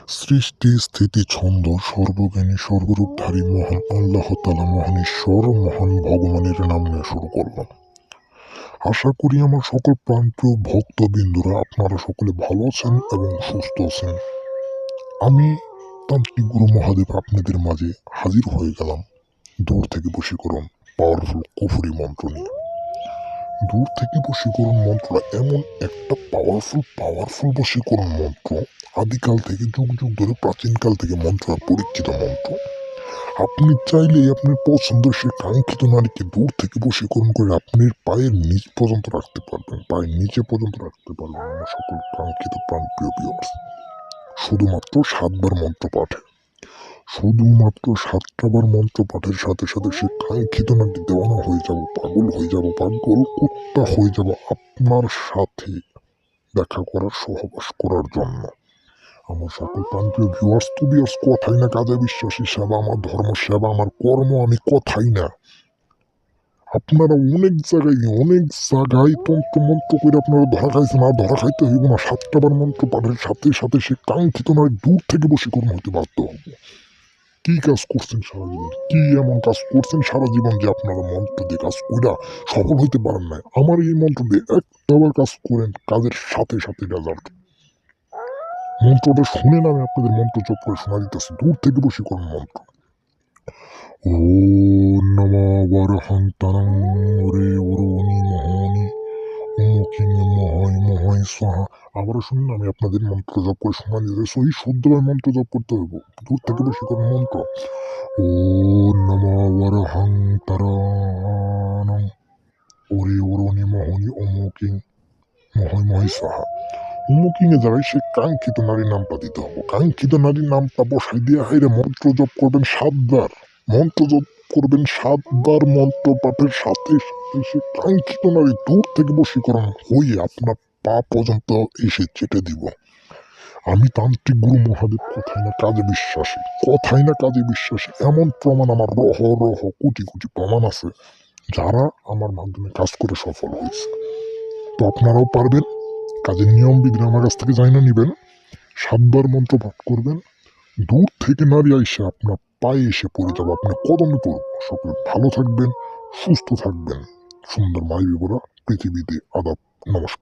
সৃষ্টি স্থিতি ছন্দ সর্বজ্ঞানী সর্বরূপধারী মহান আল্লাহ তাআলা মহান ঈশ্বর মহান ভগবানের নাম নিয়ে শুরু করলাম। আশা করি আমার সকল প্রাণপ্রিয় ভক্তবিন্দুরা আপনারা সকলে ভালো আছেন এবং সুস্থ আছেন। আমি তান্ত্রিক গুরু মহাদেব আপনাদের মাঝে হাজির হয়ে গেলাম দূর থেকে বশীকরণ পাওয়ারফুল কুফরি মন্ত্র নিয়ে। দূর থেকে বশীকরণ মন্ত্রটা এমন একটা পাওয়ারফুল বশীকরণ মন্ত্র, আদিকাল থেকে যুগ যুগ ধরে প্রাচীনকাল থেকে মন্ত্রটা পরীক্ষিত মন্ত্র। আপনি চাইলেই আপনার পছন্দের সেই কাঙ্ক্ষিত নারীকে দূর থেকে বশীকরণ করে আপনার পায়ের নিচ পর্যন্ত রাখতে পারবেন, পায়ের নিচে পর্যন্ত রাখতে পারবেন আমার সকল কাঙ্ক্ষিত প্রাণপ্রিয় ভিউয়ার্স। শুধুমাত্র ৭ বার মন্ত্র পাঠে, শুধুমাত্র ৭টা বার মন্ত্র পাঠের সাথে সাথে সে কাঙ্ক্ষিত নারী দেওয়ানা হয়ে যাব, পাগল হয়ে যাব, পাগল কুত্তা হয়ে যাব আপনার সাথে দেখা করার, সহবাস করার জন্য। আমার সকল প্রান্তীয় ভিউয়ার্স টু ভিউয়ার্স, কথাই না কাজে বিশ্বাসী, সেবা আমার ধর্ম, সেবা আমার কর্ম, আমি কথাই না। আপনারা অনেক জায়গায় তন্ত্র মন্ত্র করে আপনারা ধরা খাইছেন, আর ধরা খাইতে হইব না। ৭টা বার মন্ত্র পাঠের সাথে সাথে সে কাঙ্ক্ষিত নয় দূর থেকে বশীকরণ হইতে বাধ্য হবে। কি কাজ করছেন সারা জীবন, কি এমন কাজ করছেন সারা জীবন যে আপনারা মন্ত্র দিয়ে কাজ কইরা সফল হইতে পারেন নাই? আমার এই মন্ত্র দিয়ে একটাবার কাজ করেন, কাজের সাথে সাথে রেজাল্ট। মন্ত্রটা শুনেন, আমি আপনাদের মন্ত্র জপ করে শোনা দিতেছি, দূর থেকে বশীকরণ মন্ত্র। ও নম বরহন্তরং ওরে ওরনি মোহনি অমুকিং মহয় মহয় সাহা। আবারও শুনুন, আমি আপনাদের মন্ত্র জপ করে শোনা দিতে, সহি শুদ্ধভাবে মন্ত্র জপ করতে হবে, দূর থেকে বশীকরণ মন্ত্র। ও নম বরহন্তরং ওরে ওরনি মোহনি অমুকিং মহয় মহয় সাহা। অমুকিং এ জায়গায় সে কাঙ্ক্ষিত নারীর নামটা দিতে হবে। কাঙ্ক্ষিত নারীর নামটা বসাই দিয়ে হাইরে মন্ত্র জপ করবেন ৭ বার। মন্ত্র জপ করবেন ৭ বার, মন্ত্র পাঠের সাথে সাথে সে কাঙ্ক্ষিত নারী দূর থেকে বশীকরণ হয়ে আপনার পা পর্যন্ত এসে চেটে দিব। আমি তান্ত্রিক গুরু মহাদেব কথাই না কাজে বিশ্বাসী, কথাই না কাজে বিশ্বাসী। এমন প্রমাণ আমার কোটি কোটি প্রমাণ আছে, যারা আমার মাধ্যমে কাজ করে সফল হয়েছে। তো আপনারাও পারবেন। কাজের নিয়ম বিধি আমার কাছ থেকে জানা নিবেন, ৭ বার মন্ত্র পাঠ করবেন, দূর থেকে নারী আইসে আপনার পায়ে এসে পড়ে যাবে, আপনার কদমে পড়ব। সকলে ভালো থাকবেন, সুস্থ থাকবেন। সুন্দর মাই বিবরা পৃথিবীতে আদাব, নমস্কার।